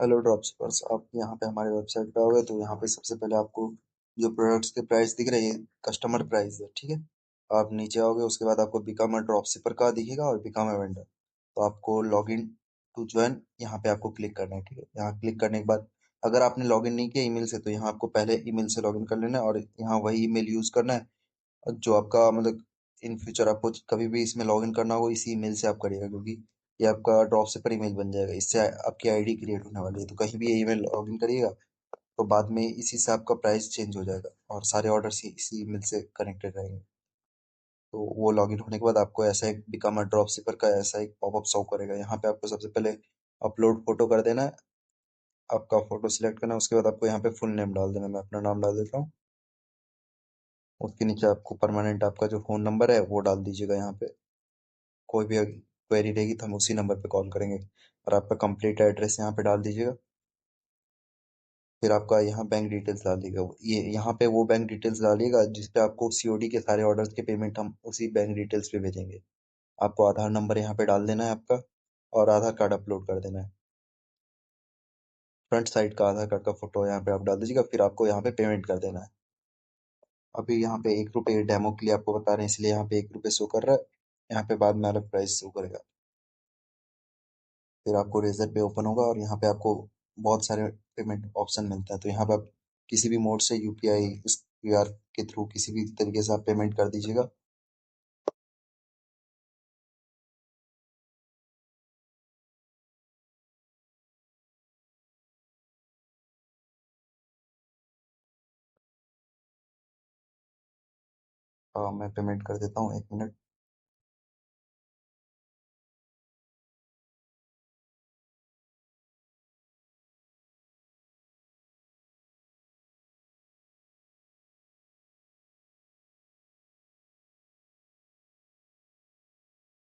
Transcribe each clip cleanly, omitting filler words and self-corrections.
Hello ड्रॉपशिपर्स, आप यहाँ पे हमारे वेबसाइट पे आओगे तो यहाँ पे सबसे पहले आपको जो प्रोडक्ट्स के प्राइस दिख रहे हैं कस्टमर प्राइस है, ठीक है। आप नीचे आओगे, उसके बाद आपको बिकम अ ड्रॉपशिपर का दिखेगा और बिकम अ वेंडर। तो आपको लॉग इन टू ज्वाइन यहाँ पे आपको क्लिक करना है, ठीक है। यहाँ क्लिक करने के बाद अगर आपने लॉग इन नहीं किया ईमेल से तो यहाँ आपको पहले ईमेल से लॉग इन कर लेना है और यहाँ वही ईमेल यूज करना है जो आपका मतलब इन फ्यूचर आपको कभी भी इसमें लॉग इन करना हो इसी ईमेल से आप करिएगा, क्योंकि ये आपका ड्रॉप शिपर ईमेल बन जाएगा। इससे आपकी आईडी क्रिएट होने वाली है, तो कहीं भी ये ईमेल लॉग इन करिएगा तो बाद में इसी से आपका प्राइस चेंज हो जाएगा और सारे ऑर्डर इसी ईमेल से कनेक्टेड रहेंगे। तो वो लॉग इन होने के बाद आपको ऐसा एक बिकम अ ड्रॉप शिपर का ऐसा एक पॉपअप शो करेगा। यहाँ पे आपको सबसे पहले अपलोड फोटो कर देना है, आपका फोटो सिलेक्ट करना है। उसके बाद आपको यहाँ पे फुल नेम डाल देना है। मैं अपना नाम डाल देता हूँ। उसके नीचे आपको परमानेंट आपका जो फोन नंबर है वो डाल दीजिएगा। यहाँ पे कोई भी क्वेरी रहेगी तो हम उसी नंबर पे कॉल करेंगे। और आपका कंप्लीट एड्रेस यहाँ पे डाल दीजिएगा। फिर आपका यहाँ बैंक डिटेल्स डालिएगा। ये यहाँ पे वो बैंक डिटेल्स डालिएगा जिस पे आपको सीओडी के सारे ऑर्डर्स के पेमेंट हम उसी बैंक डिटेल्स पे भेजेंगे। आपको आधार नंबर यहाँ पे डाल देना है आपका, और आधार कार्ड अपलोड कर देना है। फ्रंट साइड का आधार कार्ड का फोटो यहाँ पे आप डाल दीजिएगा। फिर आपको यहाँ पे पेमेंट कर देना है। अभी यहाँ पे 1 रुपये डेमो के लिए आपको बता रहे हैं, इसलिए यहाँ पे 1 रुपये शो कर रहा है। यहाँ पे बाद में अलग प्राइस शो करेगा। फिर आपको रेजर पे ओपन होगा और यहाँ पे आपको बहुत सारे पेमेंट ऑप्शन मिलता है। तो यहाँ पे आप किसी भी मोड से यूपीआई इस क्यूआर के थ्रू किसी भी तरीके से आप पेमेंट कर दीजिएगा। मैं पेमेंट कर देता हूँ, 1 मिनट।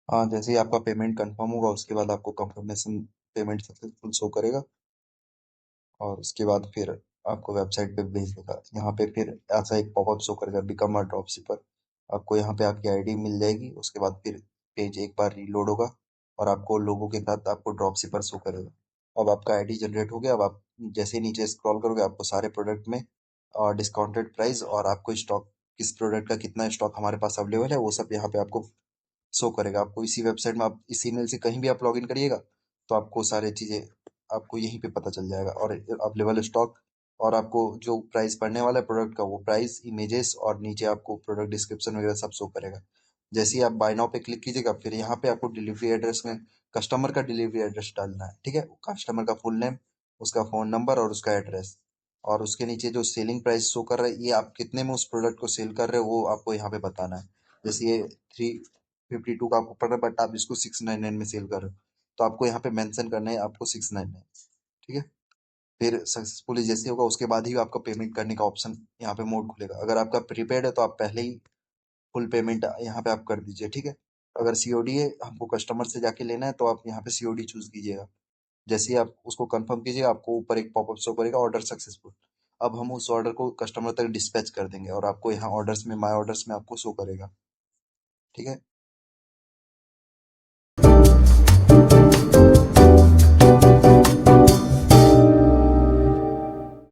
हाँ, जैसे ही आपका पेमेंट कंफर्म होगा उसके बाद आपको कंफर्मेशन पेमेंट सक्सेसफुल शो करेगा और उसके बाद फिर आपको वेबसाइट पे भेज देगा। यहाँ पे फिर ऐसा एक पॉपअप शो करेगा, बिकम अ ड्रॉप शिपर। आपको यहाँ पे आपकी आईडी मिल जाएगी। उसके बाद फिर पेज एक बार रीलोड होगा और आपको लोगों के साथ आपको ड्रॉप शिपर शो करेगा। अब आपका आईडी जनरेट हो गया। अब आप जैसे ही नीचे स्क्रॉल करोगे आपको सारे प्रोडक्ट में डिस्काउंटेड प्राइस और आपको स्टॉक किस प्रोडक्ट का कितना स्टॉक हमारे पास अवेलेबल है वो सब यहाँ पे आपको शो करेगा। आपको इसी वेबसाइट में आप इसी ईमेल से कहीं भी आप लॉगिन करिएगा तो आपको सारी चीज़ें आपको यहीं पे पता चल जाएगा और अवेलेबल स्टॉक और आपको जो प्राइस पड़ने वाला है प्रोडक्ट का वो प्राइस, इमेजेस और नीचे आपको प्रोडक्ट डिस्क्रिप्शन वगैरह सब शो करेगा। जैसे ही आप बाय नाउ पे क्लिक कीजिएगा फिर यहाँ पे आपको डिलीवरी एड्रेस में कस्टमर का डिलीवरी एड्रेस डालना है, ठीक है। कस्टमर का फुल नेम, उसका फ़ोन नंबर और उसका एड्रेस। और उसके नीचे जो सेलिंग प्राइस शो कर रहा है ये आप कितने में उस प्रोडक्ट को सेल कर रहे हो वो आपको यहाँ पे बताना है। जैसे ये 352 का आपको पड़ रहा है बट आप इसको 699 में सेल कर रहे हो तो आपको यहाँ पे मेंशन करना है आपको 699, ठीक है। फिर सक्सेसफुली जैसे होगा उसके बाद ही आपका पेमेंट करने का ऑप्शन यहाँ पे मोड खुलेगा। अगर आपका प्रीपेड है तो आप पहले ही फुल पेमेंट यहाँ पे आप कर दीजिए, ठीक है। अगर सीओडी है, हमको कस्टमर से जाके लेना है तो आप यहाँ पे सीओडी चूज कीजिएगा। जैसे ही आप उसको कंफर्म कीजिए आपको ऊपर एक पॉपअप शो करेगा, ऑर्डर सक्सेसफुल। अब हम उस ऑर्डर को कस्टमर तक डिस्पैच कर देंगे और आपको यहाँ ऑर्डर्स में, माय ऑर्डर्स में आपको शो करेगा, ठीक है।